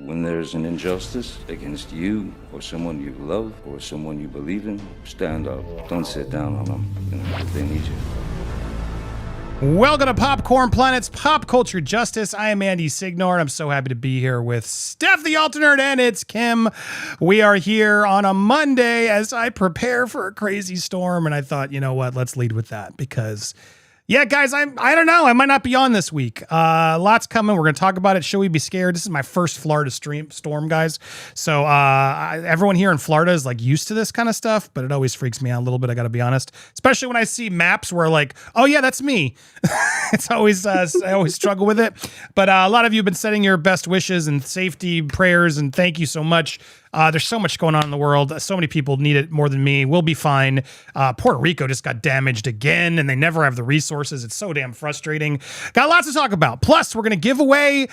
When there's an injustice against you or someone you love or someone you believe in, stand up. Don't sit down on them, they need you. Welcome to Popcorn Planet's Pop Culture Justice. I am Andy Signor, and I'm so happy to be here with Steph the Alternate, and it's Kim. We are here on a Monday as I prepare for a crazy storm, and I thought, you know what, let's lead with that because... yeah, guys, I don't know. I might not be on this week. Lots coming. We're going to talk about it. Should we be scared? This is my first Florida storm, guys. So everyone here in Florida is like used to this kind of stuff, but it always freaks me out a little bit. I got to be honest, especially when I see maps where like, oh yeah, that's me. It's always, I always struggle with it. But a lot of you have been sending your best wishes and safety prayers, and thank you so much. There's so much going on in the world. So many people need it more than me. We'll be fine. Puerto Rico just got damaged again, and they never have the resources. It's so damn frustrating. Got lots to talk about. Plus, we're going to give away,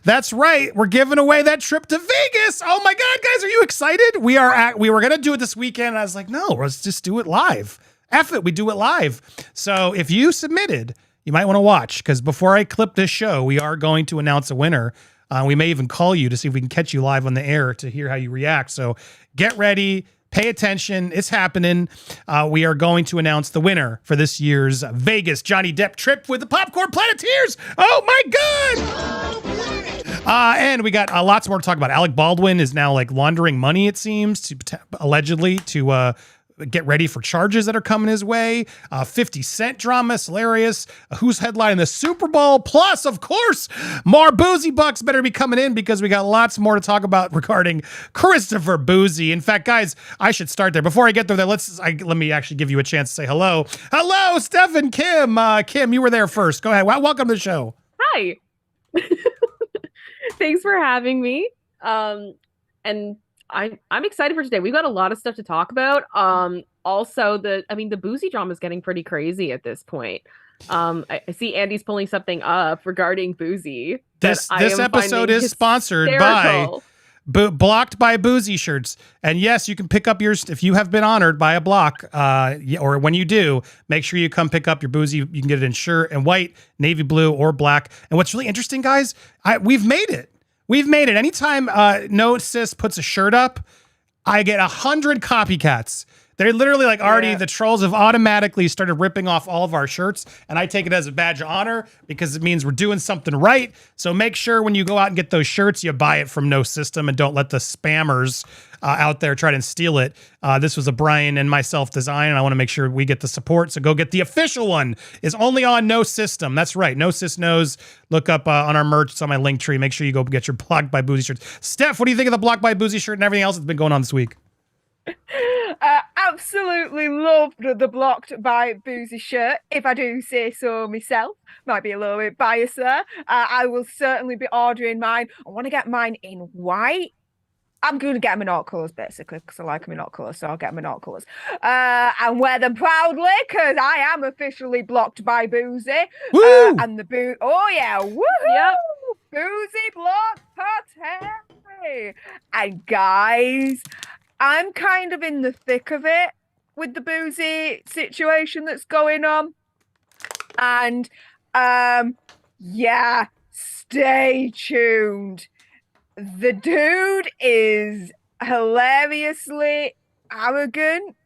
that's right, we're giving away that trip to Vegas. Oh my God, guys, are you excited? We were going to do it this weekend, and I was like, no, let's just do it live. F it, we do it live. So if you submitted, you might want to watch, because before I clip this show, we are going to announce a winner. We may even call you to see if we can catch you live on the air to hear how you react. So get ready, pay attention. It's happening. We are going to announce the winner for this year's Vegas Johnny Depp trip with the Popcorn Planeteers. Oh my God. And we got lots more to talk about. Alec Baldwin is now like laundering money, it seems, allegedly to get ready for charges that are coming his way. 50 Cent drama, it's hilarious. Who's headlining the Super Bowl? Plus, of course, more Bouzy bucks better be coming in because we got lots more to talk about regarding Christopher Bouzy. In fact, guys, I should start there. Before I get there, let me actually give you a chance to say hello. Hello, Steph and Kim. Kim, you were there first. Go ahead. Welcome to the show. Hi. Thanks for having me. And I'm excited for today. We've got a lot of stuff to talk about. Also, the Bouzy drama is getting pretty crazy at this point. I see Andy's pulling something up regarding Bouzy. This episode is sponsored by Blocked by Bouzy shirts. And yes, you can pick up yours if you have been honored by a block. Or when you do, make sure you come pick up your Bouzy. You can get it in shirt and white, navy blue, or black. And what's really interesting, guys, we've made it. We've made it. Anytime No Sis puts a shirt up, I get 100 copycats. They're literally like already, the trolls have automatically started ripping off all of our shirts, and I take it as a badge of honor because it means we're doing something right. So make sure when you go out and get those shirts, you buy it from No System and don't let the spammers out there try to steal it. This was a Brian and myself design, and I want to make sure we get the support. So go get the official one. It's only on No System. That's right. No Sys Knows. Look up on our merch. It's on my link tree. Make sure you go get your Blocked by Bouzy shirts. Steph, what do you think of the Blocked by Bouzy shirt and everything else that's been going on this week? Absolutely loved the Blocked by Bouzy shirt, if I do say so myself. Might be a little bit biased there. I will certainly be ordering mine. I want to get mine in white. I'm going to get them in all colours, basically, because I like them in all colours, so I'll get them in all colours. And wear them proudly, because I am officially Blocked by Bouzy. And the oh yeah, woohoo! Yep. Bouzy block party! And guys, I'm kind of in the thick of it with the Bouzy situation that's going on. And, yeah, stay tuned. The dude is hilariously arrogant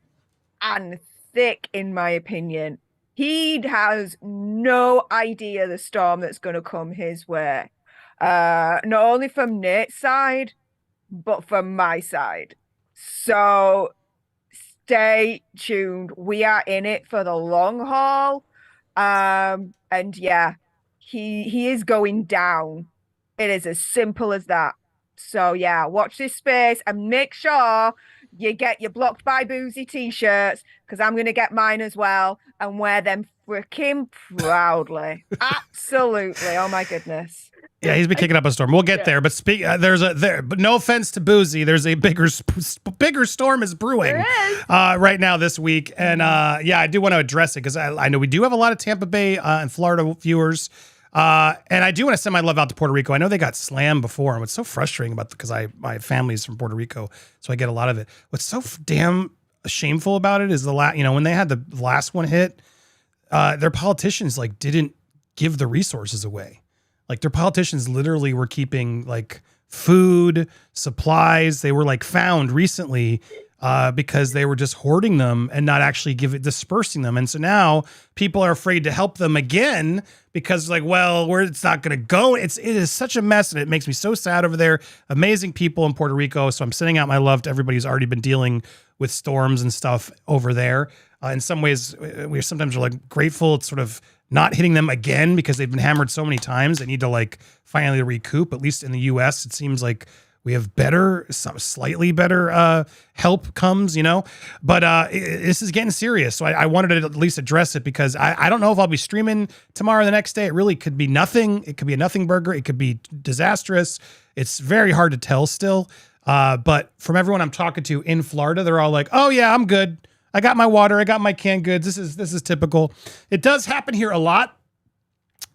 and thick, in my opinion. He has no idea the storm that's going to come his way. Not only from Nate's side, but from my side. So stay tuned. We are in it for the long haul. And yeah, he is going down. It is as simple as that. So yeah, watch this space and make sure you get your Blocked by Bouzy t-shirts, because I'm going to get mine as well and wear them freaking proudly. Absolutely. Oh my goodness. Yeah, he's been kicking up a storm. We'll get there, but but no offense to Bouzy, there's a bigger storm is brewing right now this week, and yeah, I do want to address it because I know we do have a lot of Tampa Bay and Florida viewers, and I do want to send my love out to Puerto Rico. I know they got slammed before, and what's so frustrating about because my family's from Puerto Rico, so I get a lot of it. What's so damn shameful about it is when they had the last one hit, their politicians didn't give the resources away. Like their politicians literally were keeping food, supplies. They were like found recently because they were just hoarding them and not actually dispersing them. And so now people are afraid to help them again because like, well, it's not going to go. It is such a mess, and it makes me so sad over there. Amazing people in Puerto Rico. So I'm sending out my love to everybody who's already been dealing with storms and stuff over there. In some ways, we sometimes are like grateful it's sort of not hitting them again because they've been hammered so many times. They need to like finally recoup. At least in the U.S., it seems like we have slightly better help comes, but this is getting serious. So I wanted to at least address it because I don't know if I'll be streaming tomorrow or the next day. It really could be nothing. It could be a nothing burger. It could be disastrous. It's very hard to tell still. But from everyone I'm talking to in Florida, they're all like, oh yeah, I'm good. I got my water. I got my canned goods. This is typical. It does happen here a lot.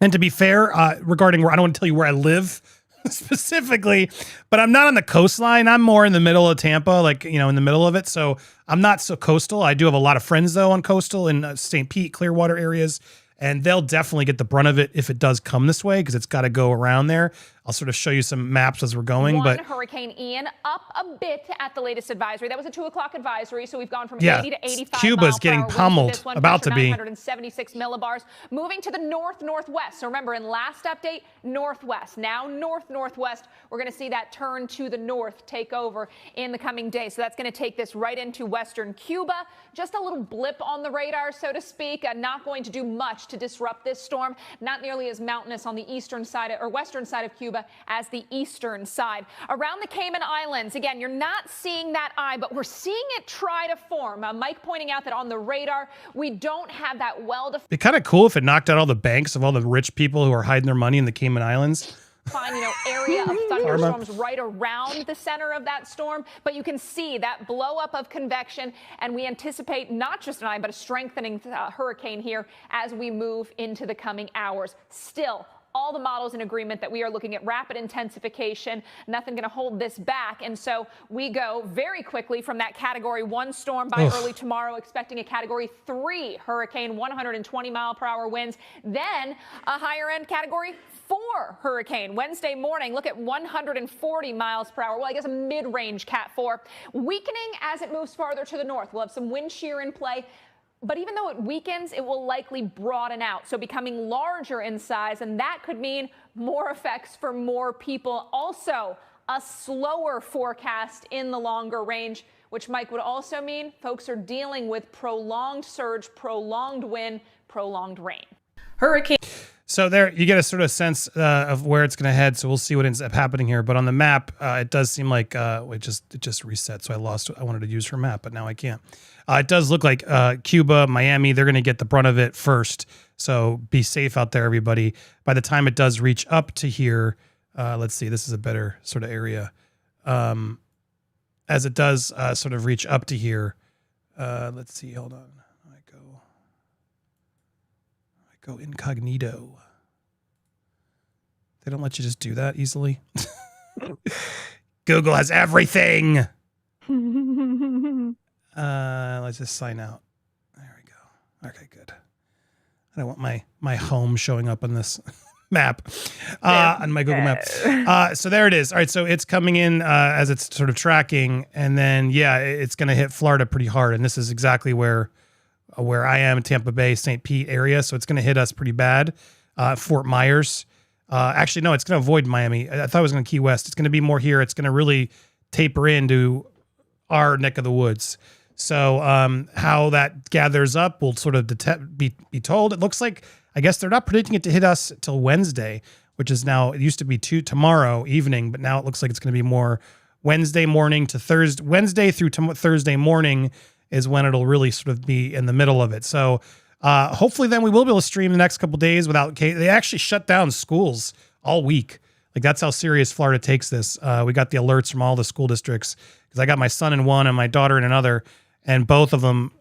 And to be fair, regarding where I don't want to tell you where I live specifically, but I'm not on the coastline. I'm more in the middle of Tampa, like, in the middle of it. So I'm not so coastal. I do have a lot of friends though on coastal in St. Pete, Clearwater areas, and they'll definitely get the brunt of it if it does come this way because it's got to go around there. I'll sort of show you some maps as we're going. But Hurricane Ian up a bit at the latest advisory. That was a 2:00 advisory, so we've gone from 80 to 85 Cuba's getting pummeled, about to be. 976 millibars. Moving to the northwest. So remember, in last update, northwest. Now northwest. We're going to see that turn to the north take over in the coming days. So that's going to take this right into western Cuba. Just a little blip on the radar, so to speak. Not going to do much to disrupt this storm. Not nearly as mountainous on the eastern side or western side of Cuba as the eastern side. Around the Cayman Islands, again, you're not seeing that eye, but we're seeing it try to form. Mike pointing out that on the radar, we don't have that well-defined. It'd be kind of cool if it knocked out all the banks of all the rich people who are hiding their money in the Cayman Islands. Area of thunderstorms right around the center of that storm, but you can see that blow up of convection, and we anticipate not just an eye, but a strengthening hurricane here as we move into the coming hours. Still, all the models in agreement that we are looking at rapid intensification, nothing going to hold this back. And so we go very quickly from that Category 1 storm by early tomorrow, expecting a Category 3 hurricane, 120 mile per hour winds, then a higher end Category 4 hurricane. Wednesday morning, look at 140 miles per hour. Well, I guess a mid-range Cat 4. Weakening as it moves farther to the north. We'll have some wind shear in play. But even though it weakens, it will likely broaden out, so becoming larger in size, and that could mean more effects for more people. Also, a slower forecast in the longer range, which, Mike, would also mean folks are dealing with prolonged surge, prolonged wind, prolonged rain. Hurricane. So there, you get a sort of sense of where it's going to head. So we'll see what ends up happening here. But on the map, it does seem like it just reset. So I wanted to use her map, but now I can't. It does look like Cuba, Miami, they're going to get the brunt of it first. So be safe out there, everybody. By the time it does reach up to here, let's see, this is a better sort of area. As it does sort of reach up to here, let's see, hold on. I go incognito. They don't let you just do that easily. Google has everything. Let's just sign out. There we go. Okay, good. I don't want my home showing up on this map, on my Google map. So there it is. All right, so it's coming in as it's sort of tracking, and then it's going to hit Florida pretty hard, and this is exactly where I am, Tampa Bay, St. Pete area. So it's going to hit us pretty bad. Fort Myers. Actually, no, it's going to avoid Miami. I thought it was going to Key West. It's going to be more here. It's going to really taper into our neck of the woods. So how that gathers up will sort of be told. It looks like, I guess they're not predicting it to hit us till Wednesday, which is now, it used to be tomorrow evening, but now it looks like it's going to be more Wednesday morning to Thursday. Wednesday through Thursday morning is when it'll really sort of be in the middle of it. So hopefully then we will be able to stream the next couple of days without, they actually shut down schools all week. Like, that's how serious Florida takes this. We got the alerts from all the school districts because I got my son in one and my daughter in another, and both of them,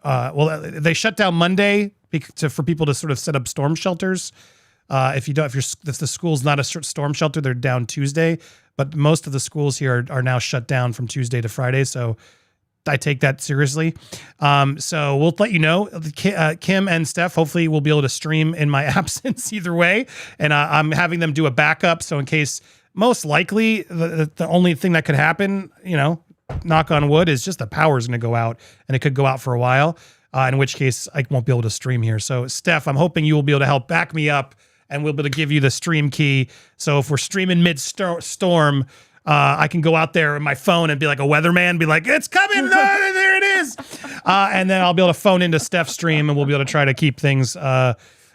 they shut down Monday for people to sort of set up storm shelters. If the school's not a storm shelter, they're down Tuesday, but most of the schools here are now shut down from Tuesday to Friday. So I take that seriously. So we'll let you know. Kim and Steph, hopefully we'll be able to stream in my absence either way. And I'm having them do a backup. So in case most likely the only thing that could happen, knock on wood, is just the power's going to go out, and it could go out for a while, in which case I won't be able to stream here. So Steph, I'm hoping you will be able to help back me up, and we'll be able to give you the stream key. So if we're streaming mid-storm, I can go out there on my phone and be like a weatherman, be like, it's coming, there it is. And then I'll be able to phone into Steph's stream, and we'll be able to try to keep things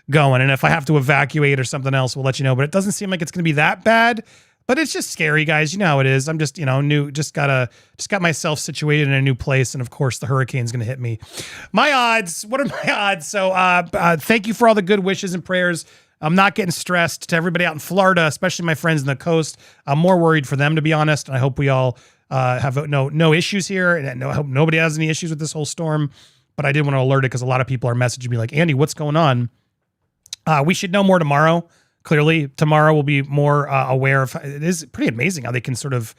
going. And if I have to evacuate or something else, we'll let you know. But it doesn't seem like it's going to be that bad. But it's just scary, guys. You know how it is. I'm just, new, just got myself situated in a new place. And of course, the hurricane's going to hit me. My odds, what are my odds? So thank you for all the good wishes and prayers. I'm not getting stressed. To everybody out in Florida, especially my friends on the coast, I'm more worried for them, to be honest. And I hope we all have no issues here. And I hope nobody has any issues with this whole storm. But I did want to alert it because a lot of people are messaging me like, Andy, what's going on? We should know more tomorrow. Clearly, tomorrow we'll be more aware of. It is pretty amazing how they can sort of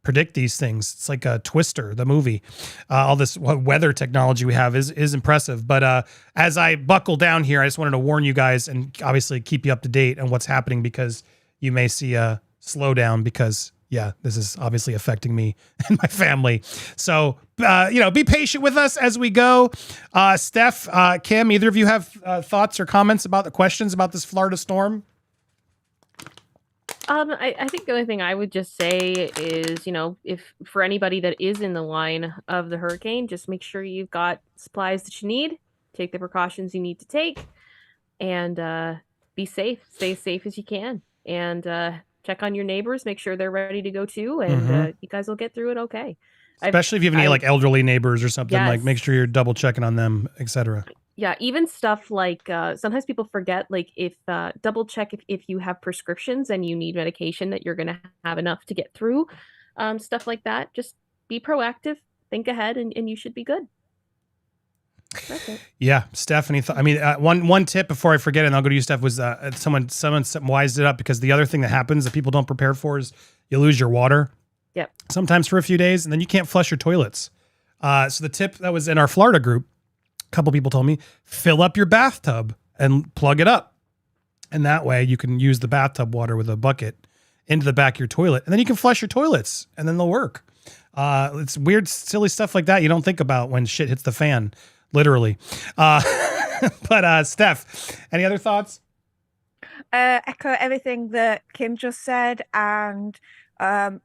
predict these things. It's like a Twister, the movie. All this weather technology we have is impressive. But as I buckle down here, I just wanted to warn you guys and obviously keep you up to date on what's happening, because you may see a slowdown, because this is obviously affecting me and my family. So, be patient with us as we go. Steph, Kim, either of you have thoughts or comments about the questions about this Florida storm? I think the only thing I would just say is, if for anybody that is in the line of the hurricane, just make sure you've got supplies that you need, take the precautions you need to take, and be safe. Stay as safe as you can, and check on your neighbors, make sure they're ready to go too, and you guys will get through it okay. Especially if you have any like elderly neighbors or something, Yes. like make sure you're double checking on them, etc. Yeah, even stuff like sometimes people forget, like if double check if you have prescriptions and you need medication that you're going to have enough to get through, stuff like that. Just be proactive, think ahead, and you should be good. That's it. Yeah, Stephanie. One tip before I forget, and I'll go to you, Steph, was someone wised it up, because the other thing that happens that people don't prepare for is you lose your water. Yep. Sometimes for a few days, and then you can't flush your toilets. So the tip that was in our Florida group, a couple people told me, fill up your bathtub and plug it up. And that way you can use the bathtub water with a bucket into the back of your toilet, and then you can flush your toilets, and then they'll work. It's weird, silly stuff like that you don't think about when shit hits the fan, literally. But Steph, any other thoughts? Echo everything that Kim just said, and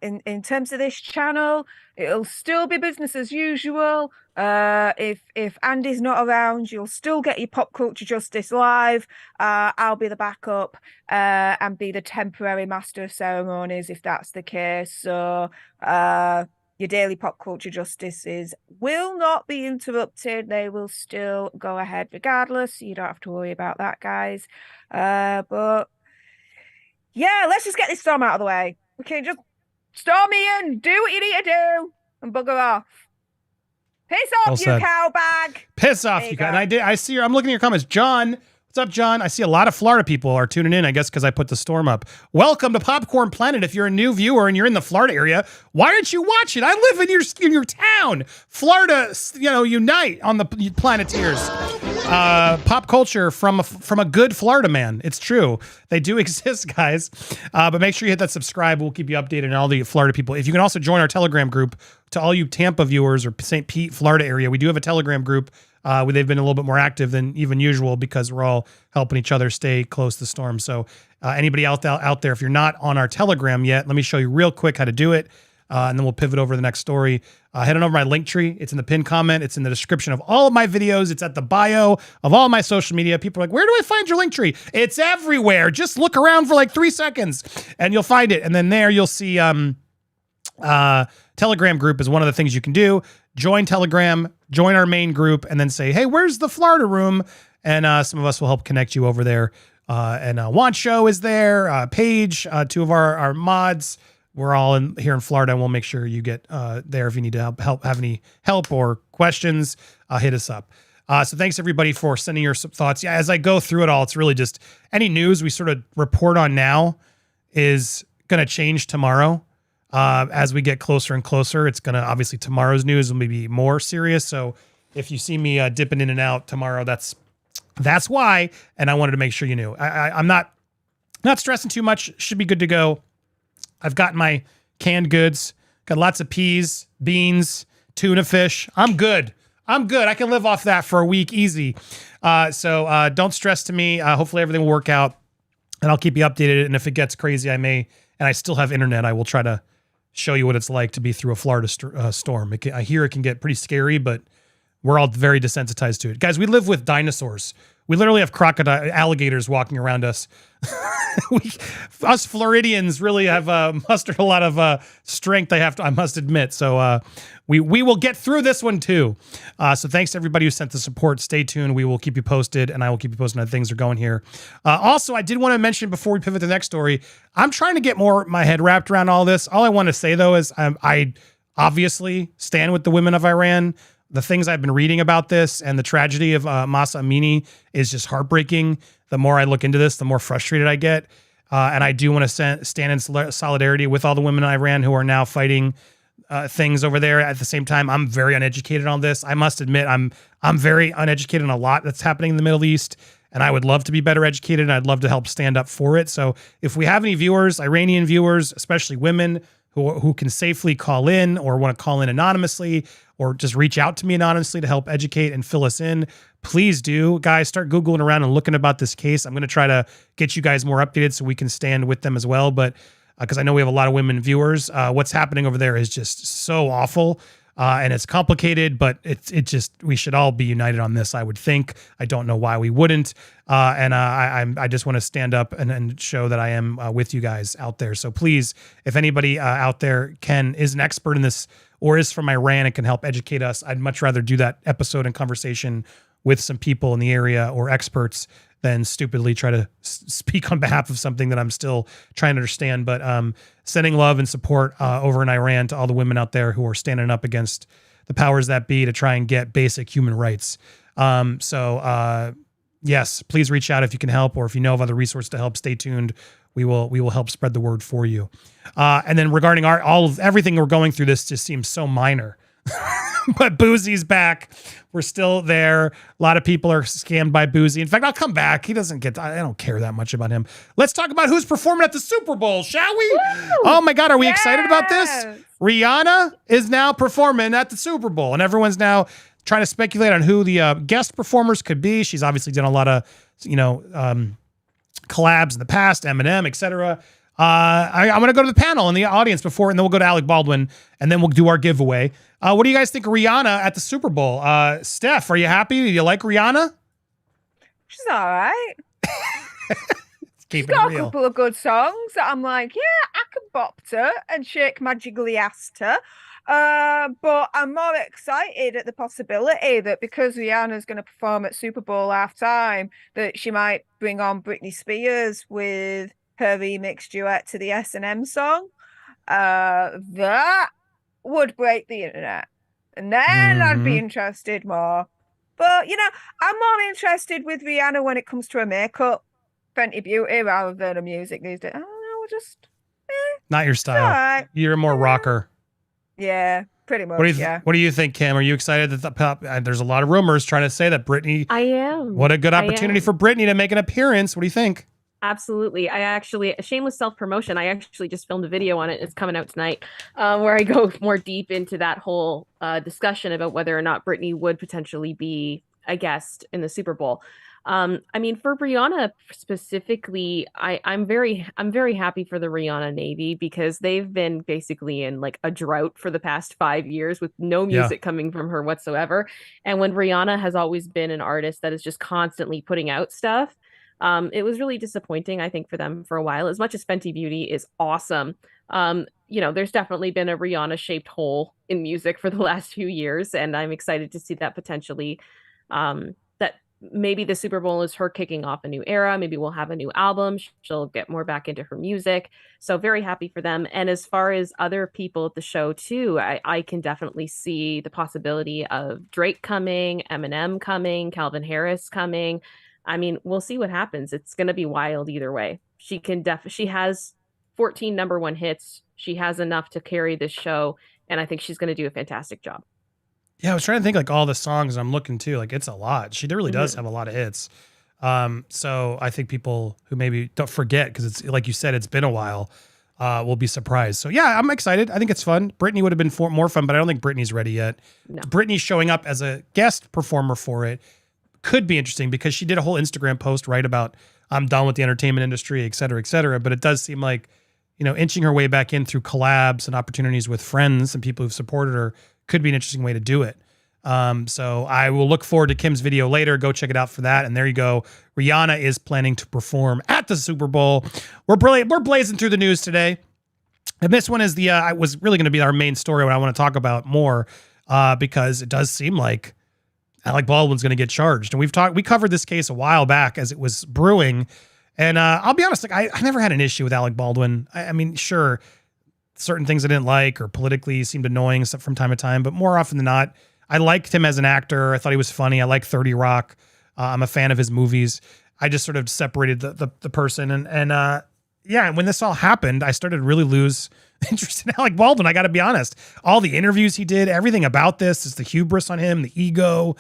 in terms of this channel, it'll still be business as usual. If Andy's not around, you'll still get your Pop Culture Justice live. I'll be the backup and be the temporary master of ceremonies if that's the case. So your daily Pop Culture Justices will not be interrupted. They will still go ahead regardless. You don't have to worry about that, guys. But yeah, let's just get this storm out of the way. We can just storm in, do what you need to do, and bugger off. Piss off, you cow bag. Piss off, you cow. And I see I'm looking at your comments. John, what's up, John? I see a lot of Florida people are tuning in, I guess, because I put the storm up. Welcome to Popcorn Planet. If you're a new viewer and you're in the Florida area, why aren't you watching? I live in your town. Florida, unite on the Planeteers. Pop culture from a good Florida man. It's true. They do exist, guys. But make sure you hit that subscribe. We'll keep you updated on all the Florida people. If you can also join our Telegram group, to all you Tampa viewers or St. Pete, Florida area, we do have a Telegram group where they've been a little bit more active than even usual, because we're all helping each other stay close to the storm. So anybody out there, if you're not on our Telegram yet, let me show you real quick how to do it. And then we'll pivot over to the next story. Head on over my link tree. It's in the pinned comment. It's in the description of all of my videos. It's at the bio of all my social media. People are like, where do I find your link tree? It's everywhere. Just look around for like 3 seconds and you'll find it. And then there you'll see Telegram group is one of the things you can do. Join Telegram, join our main group, and then say, hey, where's the Florida room? And some of us will help connect you over there. And Want Show is there. Paige, 2 of our mods. We're all here in Florida, and we'll make sure you get there. If you need to have any help or questions, hit us up. So thanks everybody for sending your thoughts. Yeah, as I go through it all, it's really just any news we sort of report on now is going to change tomorrow. As we get closer and closer, it's going to, obviously tomorrow's news will be more serious. So if you see me dipping in and out tomorrow, that's why. And I wanted to make sure you knew. I'm not stressing too much. Should be good to go. I've got my canned goods, got lots of peas, beans, tuna fish. I'm good. I can live off that for a week easy. So don't stress to me. Hopefully everything will work out, and I'll keep you updated. And if it gets crazy, and I still have internet, I will try to show you what it's like to be through a Florida storm. I hear it can get pretty scary, but we're all very desensitized to it. Guys, we live with dinosaurs. We literally have alligators walking around us. Us Floridians really have mustered a lot of strength, I must admit. So we will get through this one too. So thanks to everybody who sent the support. Stay tuned. We will keep you posted, and I will keep you posted on how things are going here. Also, I did want to mention before we pivot to the next story, I'm trying to get my head wrapped around all this. All I want to say though is I obviously stand with the women of Iran. The things I've been reading about this and the tragedy of Mahsa Amini is just heartbreaking. The more I look into this, the more frustrated I get. And I do want to stand in solidarity with all the women in Iran who are now fighting things over there. At the same time, I'm very uneducated on this. I must admit, I'm very uneducated on a lot that's happening in the Middle East, and I would love to be better educated, and I'd love to help stand up for it. So if we have any viewers, Iranian viewers, especially women who can safely call in or want to call in anonymously or just reach out to me anonymously to help educate and fill us in, please do. Guys, start Googling around and looking about this case. I'm going to try to get you guys more updated so we can stand with them as well. But because I know we have a lot of women viewers, what's happening over there is just so awful. And it's complicated, but we should all be united on this, I would think. I don't know why we wouldn't. I just want to stand up and show that I am with you guys out there. So please, if anybody out there is an expert in this or is from Iran and can help educate us, I'd much rather do that episode and conversation with some people in the area or experts than stupidly try to speak on behalf of something that I'm still trying to understand. But sending love and support over in Iran to all the women out there who are standing up against the powers that be to try and get basic human rights. Yes, please reach out if you can help, or if you know of other resources to help, stay tuned. We will help spread the word for you. And then regarding everything we're going through, this just seems so minor. But Bouzy's back. We're still there. A lot of people are scammed by Bouzy. In fact, I'll come back. I don't care that much about him. Let's talk about who's performing at the Super Bowl, shall we? Woo! Oh my God, are we excited about this? Rihanna is now performing at the Super Bowl, and everyone's now trying to speculate on who the guest performers could be. She's obviously done a lot of, collabs in the past, Eminem, etc. I'm going to go to the panel in the audience before, and then we'll go to Alec Baldwin, and then we'll do our giveaway. What do you guys think of Rihanna at the Super Bowl? Steph, are you happy? Do you like Rihanna? She's all right. She's got a couple of good songs that I'm like, yeah, I can bop to and shake my jiggly ass to. But I'm more excited at the possibility that because Rihanna's going to perform at Super Bowl halftime, that she might bring on Britney Spears with her remix duet to the S&M song. That would break the internet, and then I'd be interested more. But I'm more interested with Rihanna when it comes to her makeup, Fenty Beauty, rather than her music these days. I don't know, just not your style. Right. You're more rocker. Yeah, pretty much. What do you think, Kim? Are you excited that there's a lot of rumors trying to say that Britney? I am. What a good opportunity for Britney to make an appearance. What do you think? Absolutely. A shameless self-promotion. I actually just filmed a video on it. It's coming out tonight, where I go more deep into that whole discussion about whether or not Britney would potentially be a guest in the Super Bowl. For Rihanna specifically, I'm very happy for the Rihanna Navy, because they've been basically in like a drought for the past 5 years with no music coming from her whatsoever. And when Rihanna has always been an artist that is just constantly putting out stuff, it was really disappointing, I think, for them for a while. As much as Fenty Beauty is awesome, there's definitely been a Rihanna-shaped hole in music for the last few years, and I'm excited to see that potentially, that maybe the Super Bowl is her kicking off a new era. Maybe we'll have a new album. She'll get more back into her music. So very happy for them. And as far as other people at the show too, I can definitely see the possibility of Drake coming, Eminem coming, Calvin Harris coming. We'll see what happens. It's going to be wild either way. She has 14 number one hits. She has enough to carry this show, and I think she's going to do a fantastic job. Yeah, I was trying to think like all the songs I'm looking to, like it's a lot. She really does have a lot of hits. So I think people who maybe don't forget, because it's like you said, it's been a while. will be surprised. So yeah, I'm excited. I think it's fun. Brittany would have been more fun, but I don't think Brittany's ready yet. No. Brittany showing up as a guest performer for it could be interesting because she did a whole Instagram post, right, about I'm done with the entertainment industry, et cetera, et cetera. But it does seem like, inching her way back in through collabs and opportunities with friends and people who've supported her could be an interesting way to do it. So I will look forward to Kim's video later. Go check it out for that. And there you go. Rihanna is planning to perform at the Super Bowl. We're blazing through the news today. And this one is was really going to be our main story, what I want to talk about more, because it does seem like Alec Baldwin's going to get charged. And we covered this case a while back as it was brewing. And I'll be honest, I never had an issue with Alec Baldwin. I mean, sure, certain things I didn't like or politically seemed annoying from time to time, but more often than not, I liked him as an actor. I thought he was funny. I like 30 Rock. I'm a fan of his movies. I just sort of separated the person. And when this all happened, I started to really lose interest in Alec Baldwin. I got to be honest. All the interviews he did, everything about this is the hubris on him, the ego.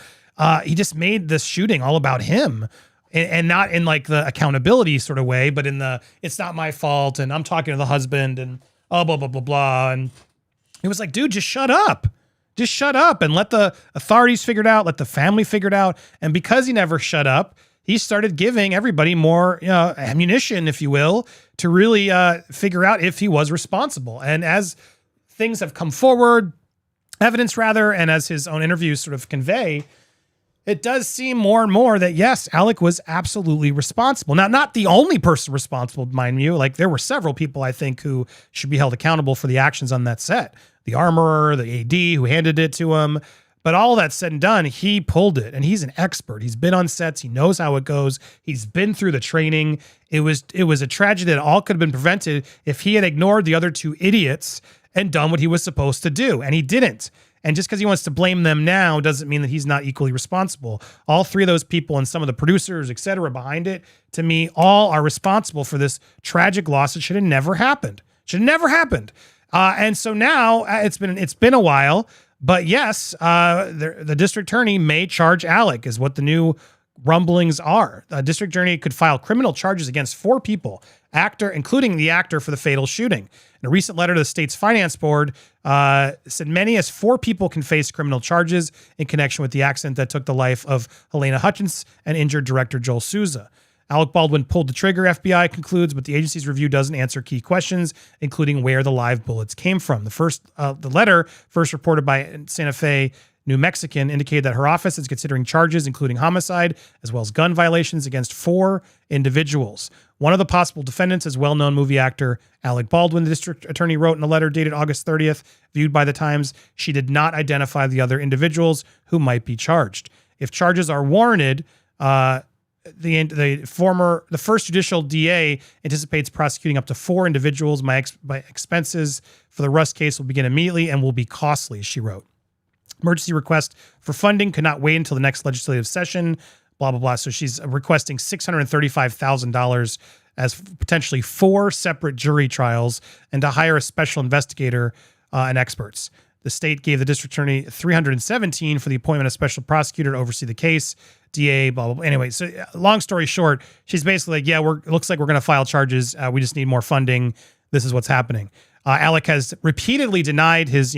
He just made this shooting all about him. And not in like the accountability sort of way, but in the, it's not my fault. And I'm talking to the husband and blah, blah, blah, blah. And it was like, dude, just shut up. Just shut up and let the authorities figure it out. Let the family figure it out. And because he never shut up, he started giving everybody more ammunition, if you will, to really figure out if he was responsible. And as things have come forward, evidence rather, and as his own interviews sort of convey, it does seem more and more that, yes, Alec was absolutely responsible. Now, not the only person responsible, mind you. Like, there were several people, I think, who should be held accountable for the actions on that set. The armorer, the AD who handed it to him. But all that said and done, he pulled it. And he's an expert. He's been on sets. He knows how it goes. He's been through the training. It was a tragedy that all could have been prevented if he had ignored the other two idiots and done what he was supposed to do. And he didn't. And just because he wants to blame them now doesn't mean that he's not equally responsible. All three of those people and some of the producers, et cetera, behind it, to me, all are responsible for this tragic loss that should have never happened. Should have never happened. And so now it's been a while, but yes, the district attorney may charge Alec, is what the new rumblings are. The district attorney could file criminal charges against 4 people, including the actor for the fatal shooting. In a recent letter to the state's finance board, said many as 4 people can face criminal charges in connection with the accident that took the life of Helena Hutchins and injured director Joel Souza. Alec Baldwin pulled the trigger, FBI concludes, but the agency's review doesn't answer key questions, including where the live bullets came from. The letter, first reported by Santa Fe New Mexican, indicated that her office is considering charges, including homicide, as well as gun violations against 4 individuals. One of the possible defendants is well-known movie actor Alec Baldwin. The district attorney wrote in a letter dated August 30th, viewed by the Times. She did not identify the other individuals who might be charged. If charges are warranted, the first judicial DA anticipates prosecuting up to 4 individuals. My expenses for the Rust case will begin immediately and will be costly, she wrote. Emergency request for funding could not wait until the next legislative session, blah, blah, blah. So she's requesting $635,000 as potentially 4 separate jury trials and to hire a special investigator and experts. The state gave the district attorney $317 for the appointment of a special prosecutor to oversee the case. DA, blah, blah, blah. Anyway, so long story short, she's basically like, yeah, it looks like we're going to file charges. We just need more funding. This is what's happening. Alec has repeatedly denied his,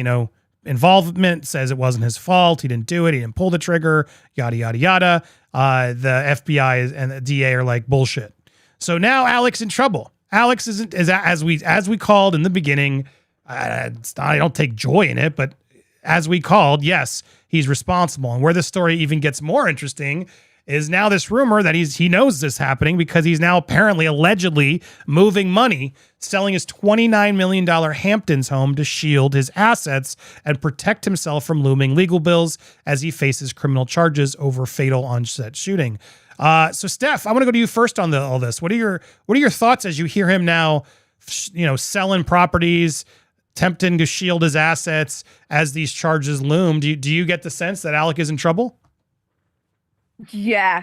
involvement, says it wasn't his fault. He didn't do it. He didn't pull the trigger, yada, yada, yada. The FBI and the DA are like, bullshit. So now Alec's in trouble. Alex is as we called in the beginning. I don't take joy in it, but as we called, yes, he's responsible. And where the story even gets more interesting is now this rumor that he knows this happening because he's now apparently allegedly moving money, selling his $29 million Hamptons home to shield his assets and protect himself from looming legal bills as he faces criminal charges over fatal on-set shooting. So Steph, I want to go to you first on all this. What are your thoughts as you hear him now, selling properties, attempting to shield his assets as these charges loom? Do you get the sense that Alec is in trouble? Yeah,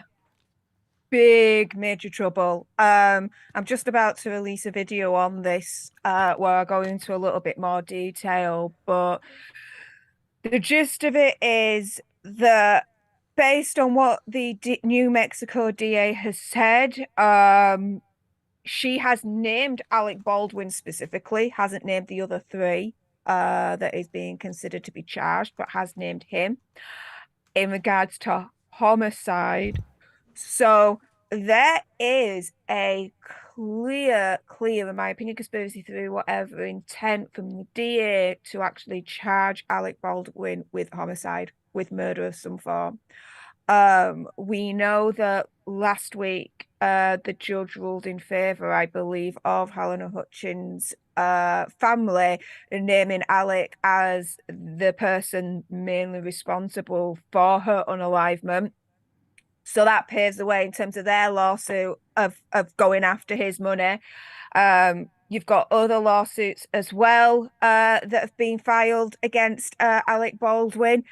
big major trouble. I'm just about to release a video on this where I go into a little bit more detail, but the gist of it is that based on what the New Mexico DA has said, she has named Alec Baldwin specifically, hasn't named the other three that is being considered to be charged, but has named him in regards to homicide. So there is a clear, in my opinion, conspiracy theory, whatever, intent from the DA to actually charge Alec Baldwin with homicide, with murder of some form. We know that last week the judge ruled in favor, I believe, of Helena Hutchins' family, naming Alec as the person mainly responsible for her unalivement. So that paves the way in terms of their lawsuit of going after his money. You've got other lawsuits as well that have been filed against Alec Baldwin.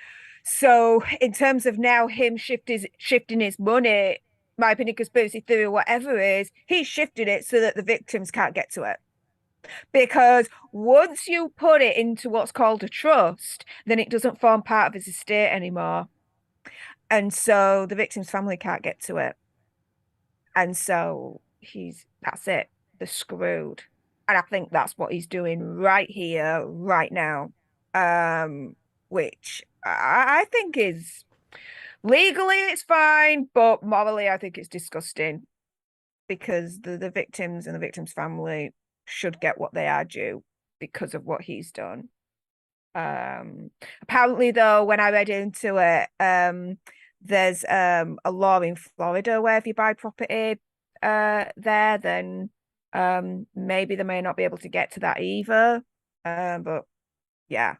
So in terms of now him shifting his money, my opinion, conspiracy theory, whatever it is, he's shifted it so that the victims can't get to it. Because once you put it into what's called a trust, then it doesn't form part of his estate anymore. And so the victim's family can't get to it. And so that's it. They're screwed. And I think that's what he's doing right here, right now. Which I think is legally it's fine, but morally I think it's disgusting, because the victims and the victim's family should get what they are due because of what he's done. Apparently though, when I read into it, there's a law in Florida where if you buy property there, then maybe they may not be able to get to that either. But yeah,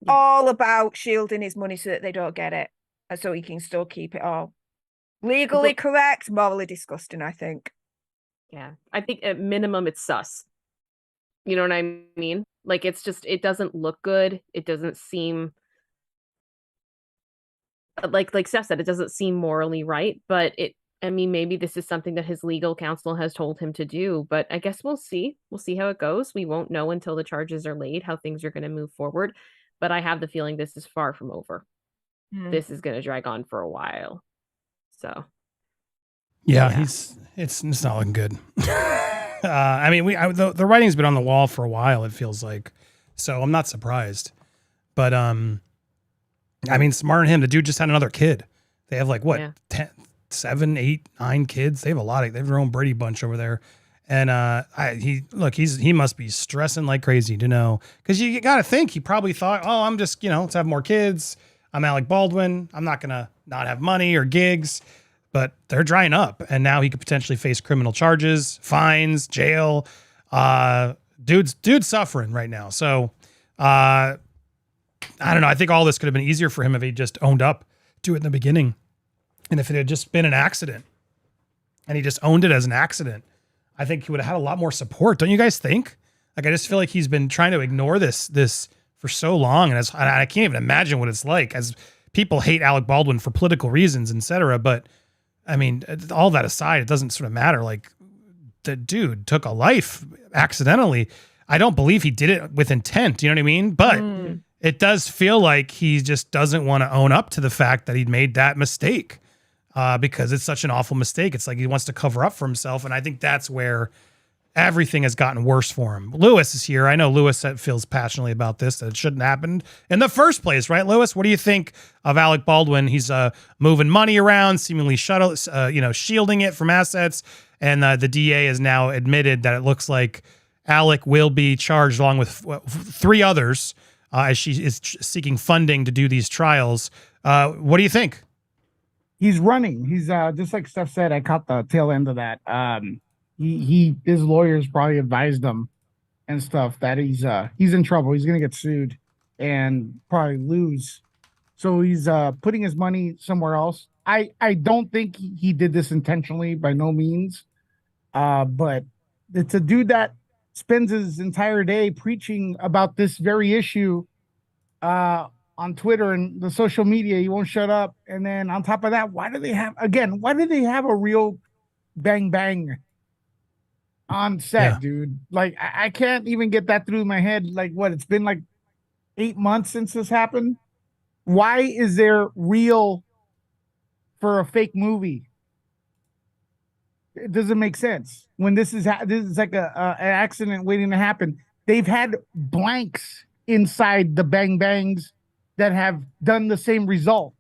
all about shielding his money so that they don't get it, and so he can still keep it all. Legally correct, morally disgusting, I think. Yeah, I think at minimum it's sus. You know what I mean? Like, it's just, it doesn't look good. It doesn't seem like Steph said, it doesn't seem morally right, but I mean, maybe this is something that his legal counsel has told him to do, but I guess we'll see. We'll see how it goes. We won't know until the charges are laid how things are going to move forward, but I have the feeling this is far from over. This is going to drag on for a while. So yeah. It's not looking good. I mean, the writing's been on the wall for a while, it feels like, so I'm not surprised. But I mean, smart on him. The dude just had another kid. They have like what, 10, 7, 8, 9 kids. They have a lot of. They have their own Brady bunch over there. And he must be stressing like crazy to know, because you got to think he probably thought, oh, I'm just, let's have more kids. I'm Alec Baldwin. I'm not gonna not have money or gigs. But they're drying up, and now he could potentially face criminal charges, fines, jail. Dude's suffering right now. So I don't know. I think all this could have been easier for him if he just owned up to it in the beginning, and if it had just been an accident, and he just owned it as an accident, I think he would have had a lot more support. Don't you guys think? Like, I just feel like he's been trying to ignore this for so long, and I can't even imagine what it's like. As people hate Alec Baldwin for political reasons, etc. But I mean, all that aside, it doesn't sort of matter. Like, the dude took a life accidentally. I don't believe he did it with intent. You know what I mean? But it does feel like he just doesn't want to own up to the fact that he'd made that mistake, because it's such an awful mistake. It's like he wants to cover up for himself. And I think that's where everything has gotten worse for him. Lewis is here. I know Lewis feels passionately about this, that it shouldn't have happened in the first place, right, Lewis? What do you think of Alec Baldwin? He's moving money around, seemingly shielding it from assets, and the DA has now admitted that it looks like Alec will be charged along with 3 others as she is seeking funding to do these trials. What do you think? He's running. He's just like Steph said. I caught the tail end of that. His lawyers probably advised him and stuff that he's in trouble. He's gonna get sued and probably lose. So he's putting his money somewhere else. I don't think he did this intentionally, by no means. But it's a dude that spends his entire day preaching about this very issue on Twitter and the social media. He won't shut up. And then on top of that, why do they have a real bang bang on set, dude? Like, I can't even get that through my head. Like, what, it's been like 8 months since this happened. Why is there real for a fake movie? It doesn't make sense when this is like an accident waiting to happen. They've had blanks inside the bang bangs that have done the same result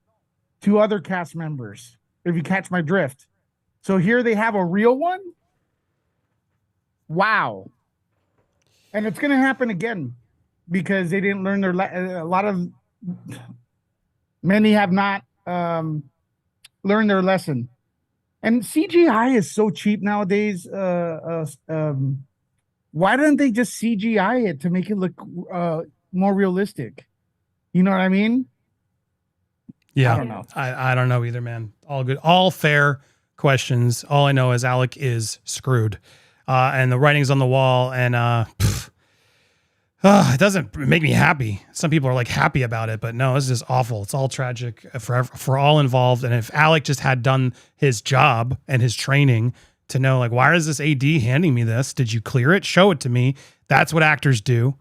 to other cast members, if you catch my drift. So here they have a real one. Wow. And it's going to happen again because they didn't learn many have not learned their lesson. And CGI is so cheap nowadays. Why don't they just CGI it to make it look more realistic? You know what I mean? Yeah. I don't know. I don't know either, man. All good. All fair questions. All I know is Alec is screwed. And the writing's on the wall, and it doesn't make me happy. Some people are like happy about it, but no, it's just awful. It's all tragic for all involved. And if Alec just had done his job and his training to know, like, why is this AD handing me this? Did you clear it? Show it to me. That's what actors do.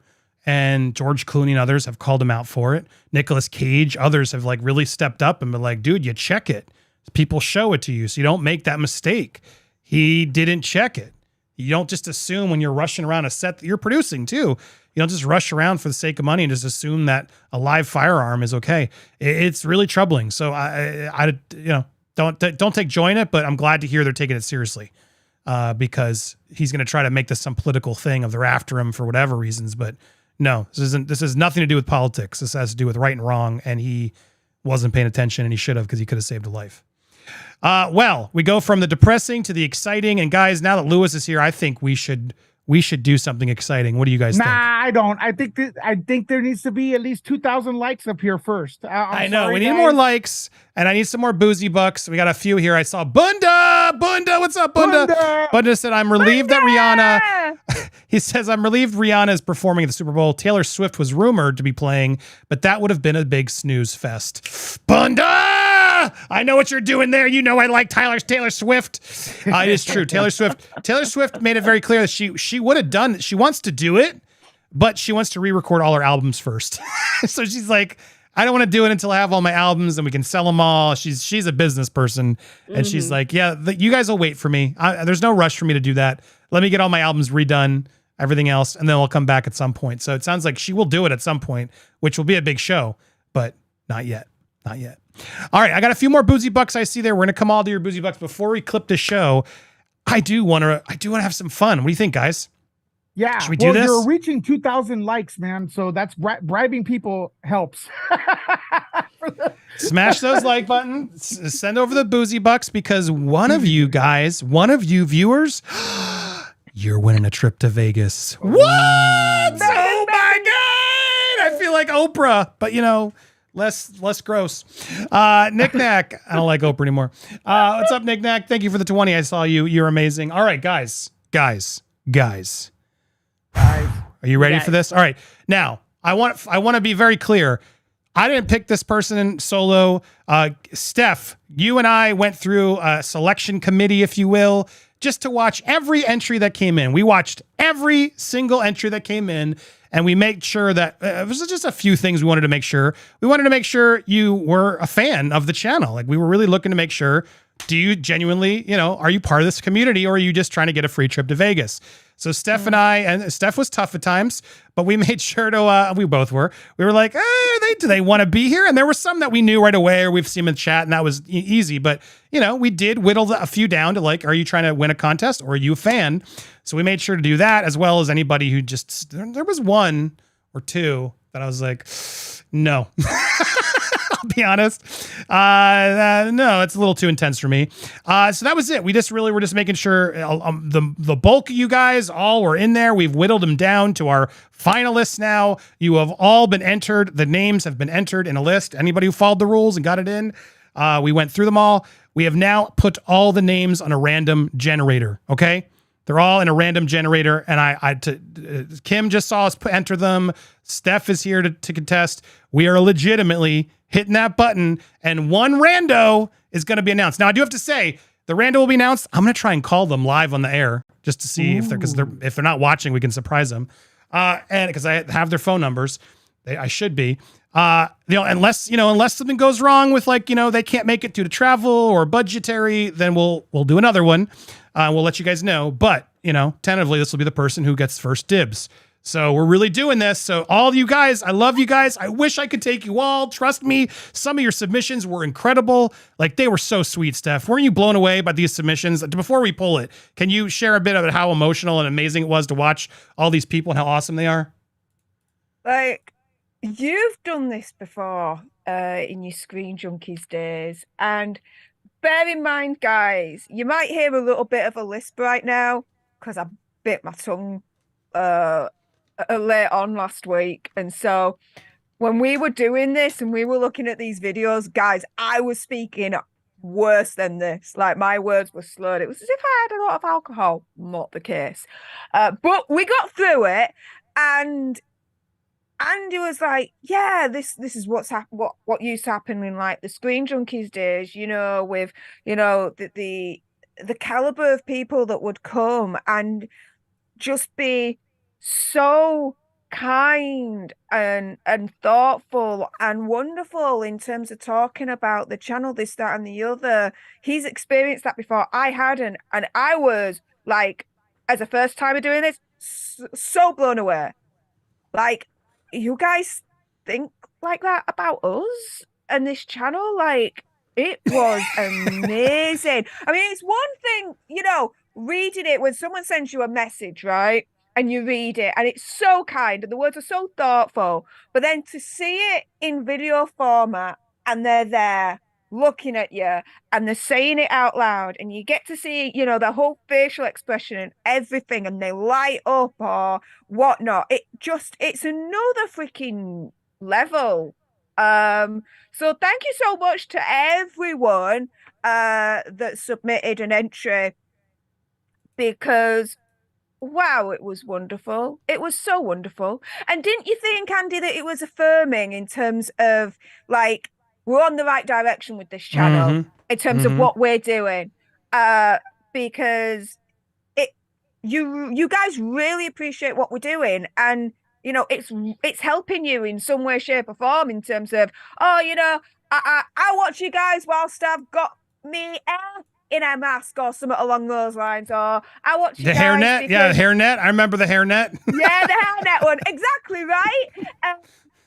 And George Clooney and others have called him out for it. Nicolas Cage, others have like really stepped up and been like, dude, you check it. People show it to you so you don't make that mistake. He didn't check it. You don't just assume when you're rushing around a set that you're producing too. You don't just rush around for the sake of money and just assume that a live firearm is okay. It's really troubling. So I don't take joy in it, but I'm glad to hear they're taking it seriously because he's going to try to make this some political thing of they're after him for whatever reasons. But no, this has nothing to do with politics. This has to do with right and wrong. And he wasn't paying attention, and he should have, because he could have saved a life. Well, we go from the depressing to the exciting. And guys, now that Lewis is here, I think we should do something exciting. What do you guys think? I don't. I think there needs to be at least 2,000 likes up here first. I know. We need more likes, and I need some more Bouzy bucks. We got a few here. I saw Bunda. What's up, Bunda? Bunda said, I'm relieved that Rihanna, he says, I'm relieved Rihanna is performing at the Super Bowl. Taylor Swift was rumored to be playing, but that would have been a big snooze fest. Bunda! I know what you're doing there. You know I like Taylor Swift. It is true. Taylor Swift made it very clear that she would have done. She wants to do it, but she wants to re-record all her albums first. So she's like, I don't want to do it until I have all my albums and we can sell them all. She's a business person, and she's like, yeah, you guys will wait for me. There's no rush for me to do that. Let me get all my albums redone, everything else, and then we'll come back at some point. So it sounds like she will do it at some point, which will be a big show, but not yet. Not yet. All right, I got a few more Bouzy bucks I see there. We're going to come all to your Bouzy bucks. Before we clip the show, I do want to have some fun. What do you think, guys? Yeah. Should we do this? You're reaching 2,000 likes, man. So that's bribing people helps. Smash those like buttons. Send over the Bouzy bucks, because one of you viewers, you're winning a trip to Vegas. What? Oh my God. I feel like Oprah, but less gross. Knick-Knack. I don't like Oprah anymore. What's up, Knick-Knack? Thank you for the 20. I saw you. You're amazing. All right, guys. Are you ready for this? All right. Now, I want to be very clear. I didn't pick this person solo. Steph, you and I went through a selection committee, if you will, just to watch every entry that came in. We watched every single entry that came in, and we made sure that it was just a few things we wanted to make sure. We wanted to make sure you were a fan of the channel. Like, we were really looking to make sure, do you genuinely, are you part of this community, or are you just trying to get a free trip to Vegas? So Steph and Steph was tough at times, but we made sure to, we both were. We were like, do they want to be here? And there were some that we knew right away, or we've seen them in chat, and that was easy. But, we did whittle a few down to like, are you trying to win a contest, or are you a fan? So we made sure to do that, as well as anybody who just, there was one or two that I was like, no. I'll be honest. No, it's a little too intense for me. So that was it. We just really were just making sure the bulk of you guys all were in there. We've whittled them down to our finalists now. You have all been entered. The names have been entered in a list. Anybody who followed the rules and got it in, we went through them all. We have now put all the names on a random generator. Okay. They're all in a random generator, and Kim just saw us enter them. Steph is here to contest. We are legitimately hitting that button, and one rando is going to be announced. Now, I do have to say, the rando will be announced. I'm going to try and call them live on the air just to see if they're not watching, we can surprise them. And because I have their phone numbers, I should be. Unless something goes wrong with they can't make it due to travel or budgetary, then we'll do another one. We'll let you guys know. But, tentatively, this will be the person who gets first dibs. So we're really doing this. So all of you guys, I love you guys. I wish I could take you all. Trust me, some of your submissions were incredible. Like, they were so sweet, Steph. Weren't you blown away by these submissions? Before we pull it, can you share a bit of how emotional and amazing it was to watch all these people and how awesome they are? Like, you've done this before in your Screen Junkies days. And bear in mind, guys, you might hear a little bit of a lisp right now because I bit my tongue late on last week. And so when we were doing this and we were looking at these videos, guys, I was speaking worse than this. Like, my words were slurred. It was as if I had a lot of alcohol. Not the case. But we got through it, and Andy was like, yeah, this is what used to happen in like the Screen Junkies days, with the caliber of people that would come and just be so kind and thoughtful and wonderful in terms of talking about the channel, this, that, and the other. He's experienced that before. I hadn't, and I was like, as a first timer doing this, so blown away. Like, you guys think like that about us and this channel? Like, it was amazing. I mean, it's one thing, reading it when someone sends you a message, right? And you read it and it's so kind and the words are so thoughtful, but then to see it in video format and they're there looking at you and they're saying it out loud and you get to see, the whole facial expression and everything, and they light up or whatnot. It's another freaking level. So thank you so much to everyone that submitted an entry, because wow, it was wonderful. It was so wonderful. And didn't you think, Andy, that it was affirming in terms of like, we're on the right direction with this channel in terms of what we're doing? Because you guys really appreciate what we're doing, and it's helping you in some way, shape, or form in terms of, I watch you guys whilst I've got me in a mask or something along those lines, or I watch you the guys hairnet, because... the hairnet. I remember the hairnet. Yeah, the hairnet one, exactly right.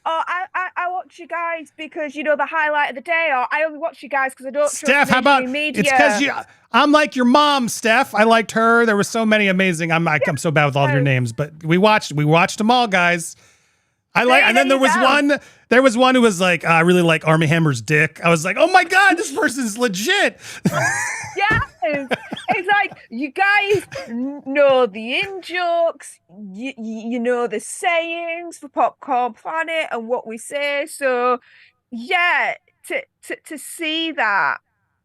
Or I watch you guys because the highlight of the day, or I only watch you guys because I don't Steph, trust how about media. It's because I'm like your mom, Steph. I liked her. There were so many amazing. I'm so bad with all of your names, but we watched them all, guys. And then there was one who was like, I really like Army Hammer's dick. I was like, oh my God, this person's legit. Yeah, it's like, you guys know the in-jokes, you know the sayings for Popcorn Planet and what we say. So yeah, to see that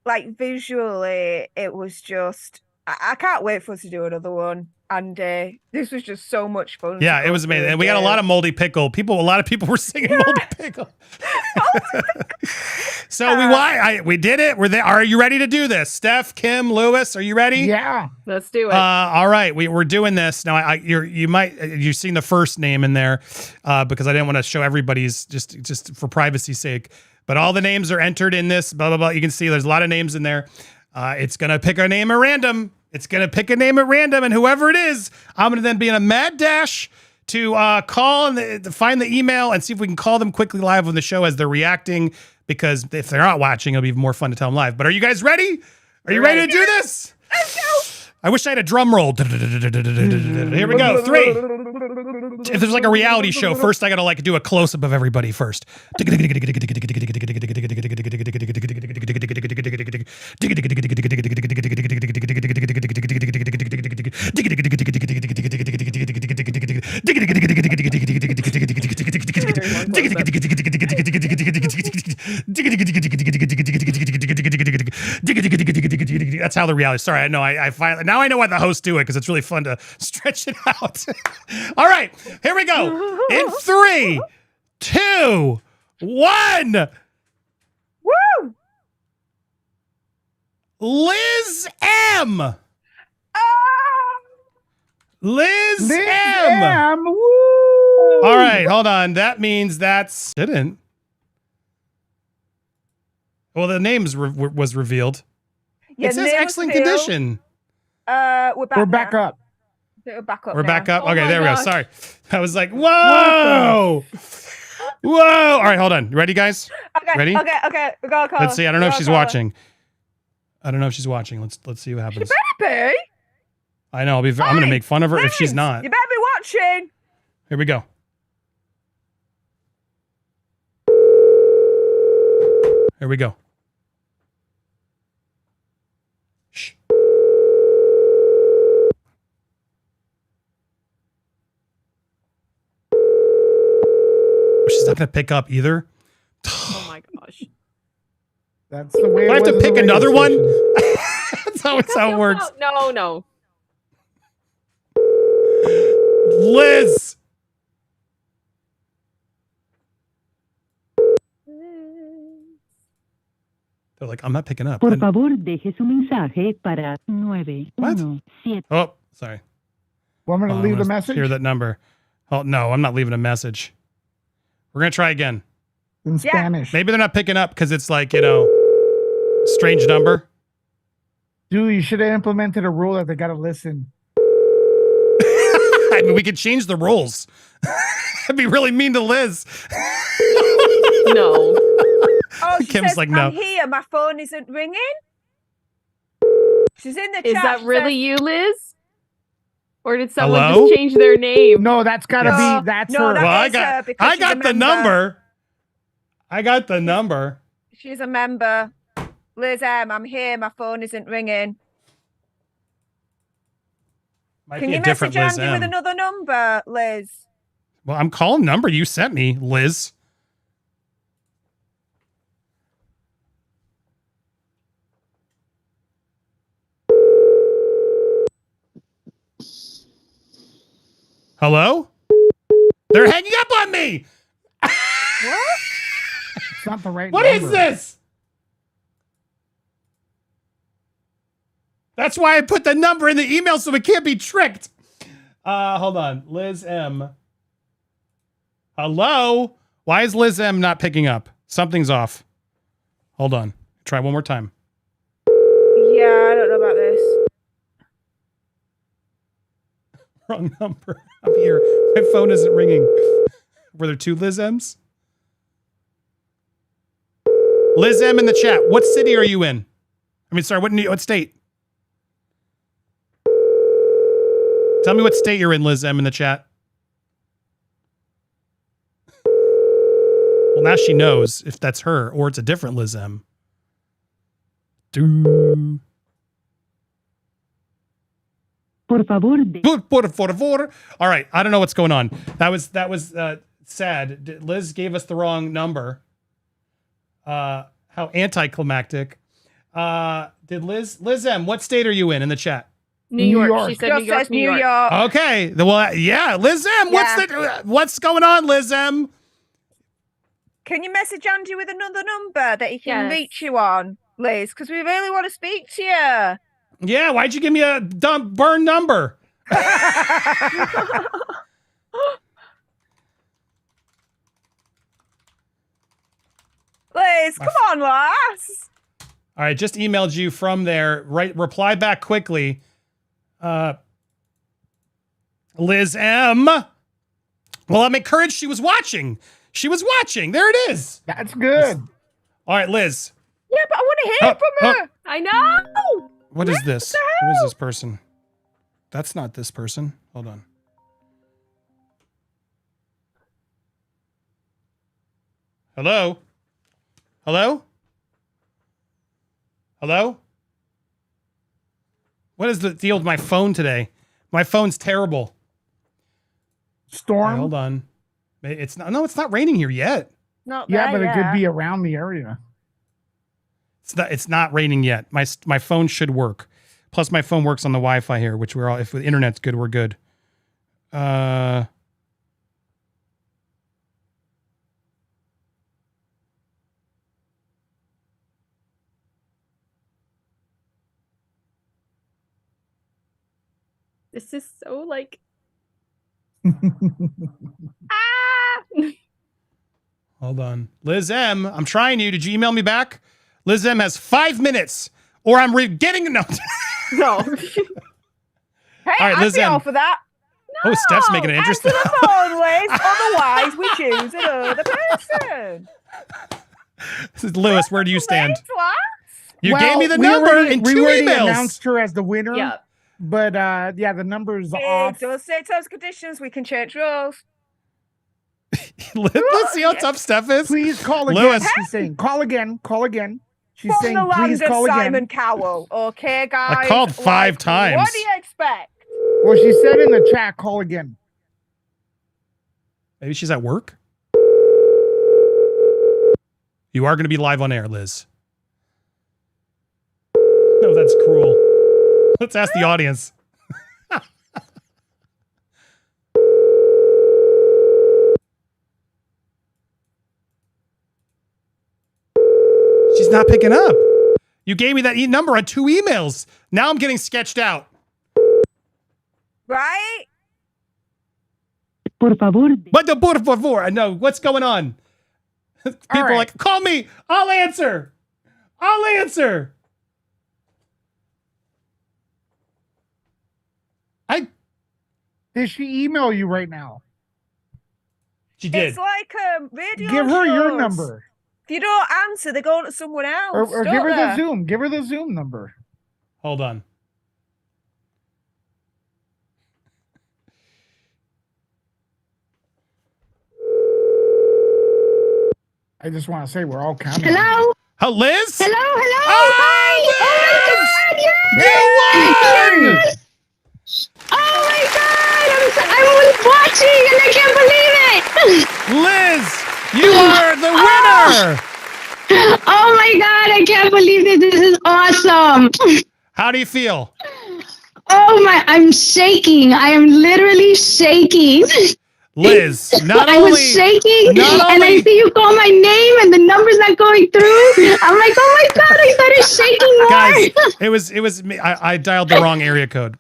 like visually, it was just, I can't wait for us to do another one. And this was just so much fun. Yeah, it was amazing. And we got a lot of Moldy Pickle. A lot of people were singing Moldy Pickle. So we did it. We're there. Are you ready to do this? Steph, Kim, Lewis, are you ready? Yeah. Let's do it. All right. We're doing this. Now you've seen the first name in there because I didn't want to show everybody's just for privacy's sake. But all the names are entered in this, blah, blah, blah. You can see there's a lot of names in there. It's going to pick a name at random. And whoever it is, I'm going to then be in a mad dash to call and to find the email and see if we can call them quickly live on the show as they're reacting, because if they're not watching, it'll be even more fun to tell them live. But are you guys ready? Are you ready to do this? Let's go. I wish I had a drum roll. Here we go. 3. If there's like a reality show, first I got to like do a close up of everybody first. That's how the reality. Sorry, I know. I finally now I know why the hosts do it, because it's really fun to stretch it out. All right, here we go. In 3, 2, 1. Woo! Liz M. Liz M. M. Woo! All right, hold on. That means didn't. Well, the names was revealed. Yeah, it says excellent condition. We're back. We're back now. up. We're back up. We're now. back up. Oh Okay, my there we go. gosh. Sorry. I was like, whoa. Whoa. All right, hold on. You ready, guys? Okay. Ready? Okay. We got a call. Let's see. I don't know if she's Call. watching. I don't know if she's watching. Let's see what happens. Baby, I know. I'm going to make fun of her if she's Liz, not. You better be watching. Here we go. Here we go. Shh. She's not going to pick up either. Oh my gosh. That's the way. Do I have to pick another one? Station. That's always how it works. No. Liz. They're like, I'm not picking up. Por favor, deje su mensaje para 917. Oh, sorry. Want me to I'm leave the gonna message Hear that number. Oh, no, I'm not leaving a message. We're going to try again. in Spanish? Maybe they're not picking up because it's like, strange number. Dude, you should have implemented a rule that they got to listen. I mean, we could change the rules. I'd be really mean to Liz. No. Oh, she Kim's says, like, no. I'm here. My phone isn't ringing. She's in the chat. Is that She really says, you, Liz? Or did someone Hello? just change their name? No, that's got to No, be. That's no, her. that Well, is her because I she's a got the member. number. I got the number. She's a member. Liz M, I'm here. My phone isn't ringing. Might Can be you a different message Liz Andy with M. another number, Liz? Well, I'm calling number you sent me, Liz. Hello? They're hanging up on me. It's not the right What number. is this? That's why I put the number in the email so we can't be tricked. Hold on. Liz M. Hello? Why is Liz M not picking up? Something's off. Hold on. Try one more time. Yeah, I don't know about this. Wrong number. I'm here. My phone isn't ringing. Were there two Liz M's? Liz M in the chat. What city are you in? I mean, sorry, what state? Tell me what state you're in, Liz M in the chat. Well, now she knows if that's her or it's a different Liz M. Por favor, Por favor. All right, I don't know what's going on. That was sad. Liz gave us the wrong number. How anticlimactic. Did Liz M, what state are you in the chat? New York. York. She said Just New York. says New York. Okay. Well, yeah, Liz M, what's going on, Liz M? Can you message Andy with another number that he can Yes. reach you on, Liz? Because we really want to speak to you. Yeah, why'd you give me a dumb burn number? Liz, come on, lass. All right, just emailed you from there. Right, reply back quickly. Liz M. Well, I'm encouraged she was watching. She was watching. There it is. That's good. All right, Liz. Yeah, but I want to hear from her. I know. What is this? Who is this person? That's not this person. Hold on. Hello? Hello? Hello? What is the deal with my phone today? My phone's terrible. Storm. All right, hold on. It's not. No, it's not raining here yet. Not Yeah, there, but it could yeah. be around the area. It's not raining yet. My phone should work. Plus, my phone works on the Wi-Fi here, which we're all. If the internet's good, we're good. This is so like. Hold on. Liz M, I'm trying you. Did you email me back? Liz M has 5 minutes or I'm getting a note. No. Hey, All right, I'd Liz be M. all for that. Oh, Steph's making it Answer interesting. the phone, Liz. Otherwise, we choose another person. This is Lewis, where do you stand? Liz, what? You Well, gave me the we number already- in we 2 already emails. announced her as the winner. Yeah. But yeah, the number's It off. does say terms and conditions. We can change rules. Let's see how tough Steph is. Please call again. Lewis. She's saying, call again. Call again. She's From saying, the land please of call Simon again. Cowell. Okay, guys. I called 5 times. What do you expect? Well, she said in the chat, call again. Maybe she's at work. You are going to be live on air, Liz. No, that's cruel. Let's ask the audience. She's not picking up. You gave me that number on 2 emails. Now I'm getting sketched out. Right? Por favor. What the por favor? I know. What's going on? People are right. like, call me. I'll answer. I'll answer. Did she email you right now? She did. It's like radio Give her your shows. number. If you don't answer, they go to someone else. Or don't give her they? the Zoom. Give her the Zoom number. Hold on. I just want to say we're all counting. Hello? Oh, Liz? Hello? Hello? Oh, Hi! Liz! Oh my God! You won! Oh my God! I was watching and I can't believe it! Liz, you are the winner! Oh my God! I can't believe it! This is awesome! How do you feel? Oh my! I'm shaking! I am literally shaking! Liz, not I only... was shaking, not and I only- see you call my name, and the number's not going through. I'm like, oh my God! I started shaking more. Guys, it was me. I dialed the wrong area code.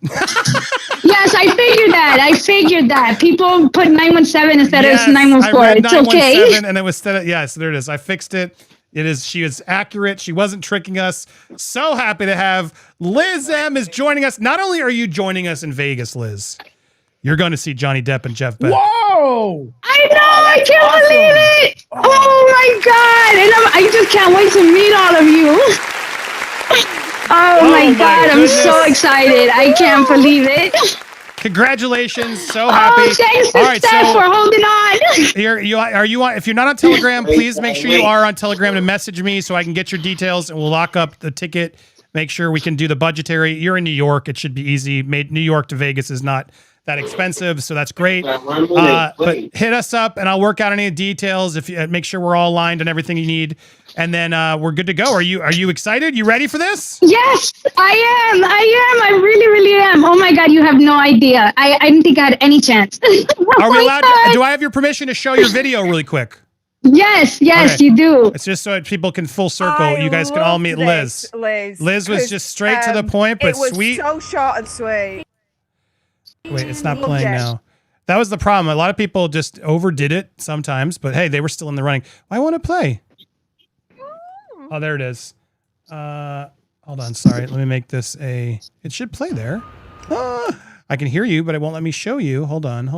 Yes, I figured that. People put 917 instead Yes, of 914. I read It's okay. 917 and it was yes, there it is. I fixed it. She is accurate. She wasn't tricking us. So happy to have Liz M is joining us. Not only are you joining us in Vegas, Liz, you're going to see Johnny Depp and Jeff Beck. Whoa! I know, I can't awesome. believe it. Oh my God. And I just can't wait to meet all of you. Oh my my God, I'm so goodness. excited. I can't believe it. Congratulations. So happy. Oh, thanks to All right, Steph for holding on. are you on, if you're not on Telegram, please make sure you are on Telegram and message me so I can get your details and we'll lock up the ticket. Make sure we can do the budgetary. You're in New York. It should be easy. New York to Vegas is not that expensive, so that's great. But hit us up and I'll work out any details if you make sure we're all aligned and everything you need. And then we're good to go. Are you excited? You ready for this? Yes, I am. I really, really am. Oh my God, you have no idea. I didn't think I had any chance. Are we allowed to, do I have your permission to show your video really quick? Yes, Okay. you do. It's just so that people can full circle. You guys can all meet Liz. Liz Liz was just straight to the point, but it was sweet. so short and sweet. Wait, it's not Loved playing it. now. That was the problem. A lot of people just overdid it sometimes, but hey, they were still in the running. Why won't it play? Oh, there it is. Hold on. Sorry. Let me make this a... It should play there. I can hear you, but it won't let me show you. Hold on.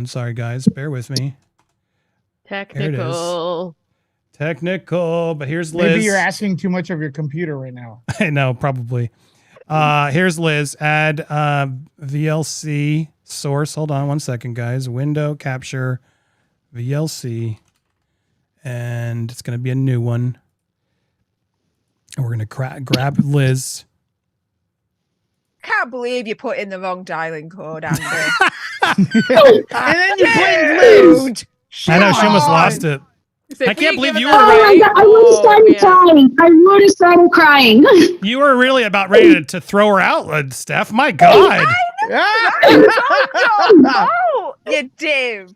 Sorry, guys. Bear with me. Technical. Technical. But here's Liz. Maybe you're asking too much of your computer right now. I know, probably. Here's Liz. Add VLC source. Hold on 1 second, guys. Window capture VLC. And it's going to be a new one. And we're going to grab Liz. Can't believe you put in the wrong dialing code, Andy. And then you played Liz. I know, she almost lost it. So I if can't we believe give you it were Oh that my right. God, I would have started crying. I would have started crying. You were really about ready to throw her out, Steph. My God. Oh, you div.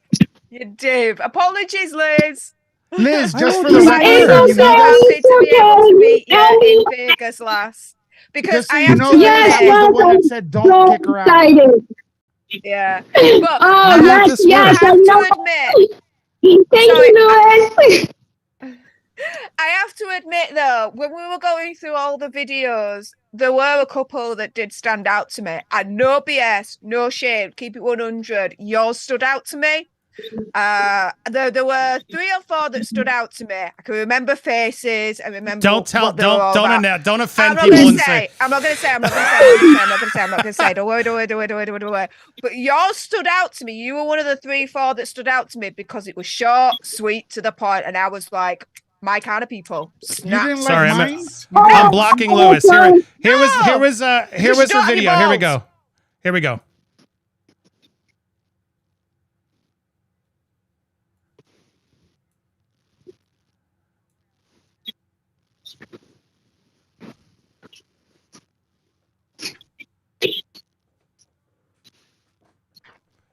You div. Apologies, Liz. Liz, just for It's the okay. record, It's you know, Happy to be able to meet you Andy. in Vegas, lass. Because just so I you have know, to Liz Yes, was admit, the one I'm that said don't so kick her out. excited. yeah. But Oh, How does yes, this yes, work? I I have know. to admit, Thank Sorry, you, Louis. I have to admit, though, when we were going through all the videos, there were a couple that did stand out to me. And no BS, no shame, keep it 100. Yours stood out to me. There were 3 or 4 that stood out to me. I can remember faces. I remember. Don't offend people and say. I'm not gonna say. Don't worry. But yours stood out to me. You were one of the 3, 4 that stood out to me because it was short, sweet, to the point, and I was like, my kind of people. Like Sorry, mine? I'm blocking Lewis. Here was her shot video. your Here we balls. go. Here we go.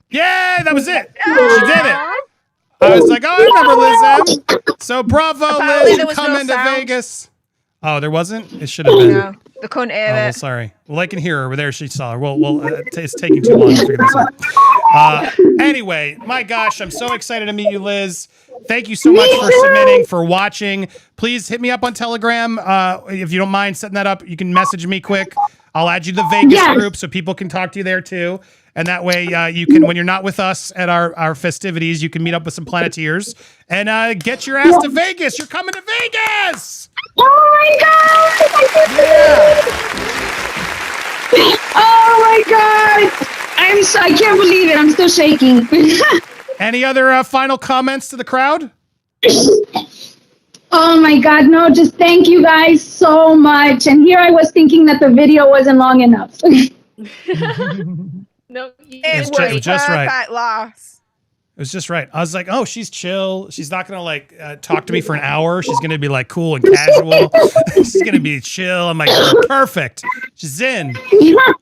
Yeah, that was it. She did it. I was like, oh, I remember Liz M. So bravo, Apparently Liz, there for was no coming to sound. Vegas. Oh, there wasn't? It should have been. No, they couldn't hear Oh, well, it. sorry. Well, I can hear her. Over there, she saw her. Well, it's taking too long to figure this out. Anyway, my gosh, I'm so excited to meet you, Liz. Thank you so much for submitting, for watching. Please hit me up on Telegram. If you don't mind setting that up, you can message me quick. I'll add you to the Vegas group so people can talk to you there too. And that way you can, when you're not with us at our festivities, you can meet up with some Planeteers and get your ass to Vegas. You're coming to Vegas. Oh my god! Oh my god! I can't believe it. I'm still shaking. Any other final comments to the crowd? Oh my god, no, just thank you guys so much. And here I was thinking that the video wasn't long enough. No, It was was just right. perfect, Loss. It was just right. I was like, oh, she's chill. She's not going to like talk to me for an hour. She's going to be like cool and casual. She's going to be chill. I'm like, perfect. She's in.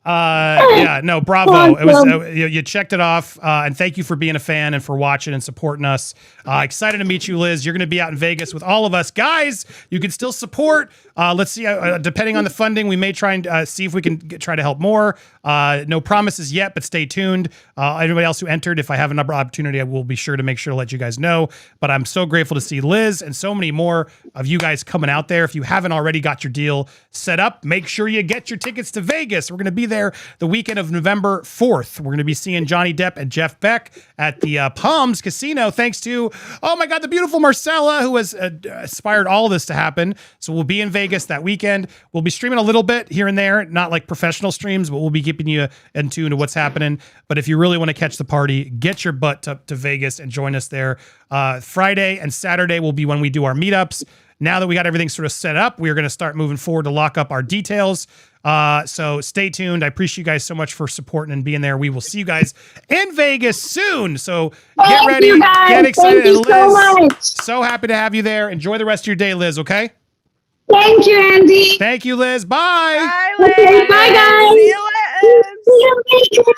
Yeah, no, bravo. It was you checked it off. And thank you for being a fan and for watching and supporting us. Excited to meet you, Liz. You're going to be out in Vegas with all of us. Guys, you can still support. Let's see. Depending on the funding, we may try and see if we can try to help more. No promises yet, but stay tuned. Anybody else who entered, if I have another opportunity, I will be sure to make sure to let you guys know. But I'm so grateful to see Liz and so many more of you guys coming out there. If you haven't already got your deal set up, make sure you get your tickets to Vegas. We're going to be there the weekend of November 4th. We're going to be seeing Johnny Depp and Jeff Beck at the Palms Casino. Thanks to, oh my God, the beautiful Marcella, who has inspired all this to happen. So we'll be in Vegas that weekend. We'll be streaming a little bit here and there, not like professional streams, but we'll be keeping you in tune to what's happening. But if you really want to catch the party, get your butt to Vegas and join us there. Friday and Saturday will be when we do our meetups. Now that we got everything sort of set up, we are going to start moving forward to lock up our details. So stay tuned. I appreciate you guys so much for supporting and being there. We will see you guys in Vegas soon. So get ready, get excited. Thank you so much. So happy to have you there. Enjoy the rest of your day, Liz, okay? Thank you, Andy. Thank you, Liz. Bye. Bye, Liz. Okay, bye, guys. See you later. See you later.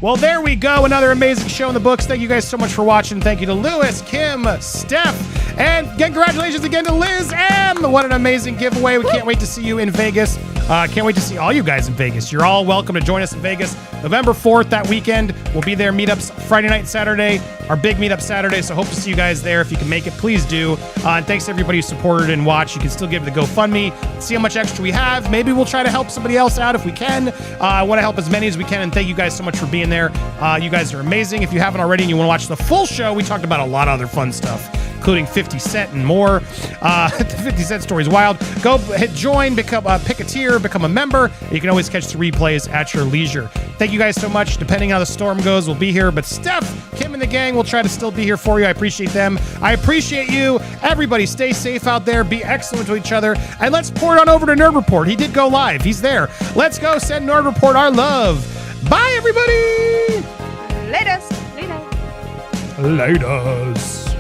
Well, there we go. Another amazing show in the books. Thank you guys so much for watching. Thank you to Lewis, Kim, Steph, and congratulations again to Liz M. What an amazing giveaway. We can't wait to see you in Vegas. Can't wait to see all you guys in Vegas. You're all welcome to join us in Vegas November 4th, that weekend. We'll be there. Meetups Friday night, Saturday. Our big meetup Saturday. So hope to see you guys there. If you can make it, please do. And thanks to everybody who supported and watched. You can still give the GoFundMe. See how much extra we have. Maybe we'll try to help somebody else out if we can. I want to help as many as we can. And thank you guys so much for being there. You guys are amazing. If you haven't already and you want to watch the full show, we talked about a lot of other fun stuff, including 50 Cent and more. The 50 Cent story's wild. Go hit join, become pick a tier, become a member. You can always catch the replays at your leisure. Thank you guys so much. Depending on how the storm goes, we'll be here. But Steph, Kim, and the gang will try to still be here for you. I appreciate them. I appreciate you. Everybody stay safe out there. Be excellent to each other. And let's pour it on over to Nerd Report. He did go live. He's there. Let's go send Nerd Report our love. Bye, everybody. Laters. Laters.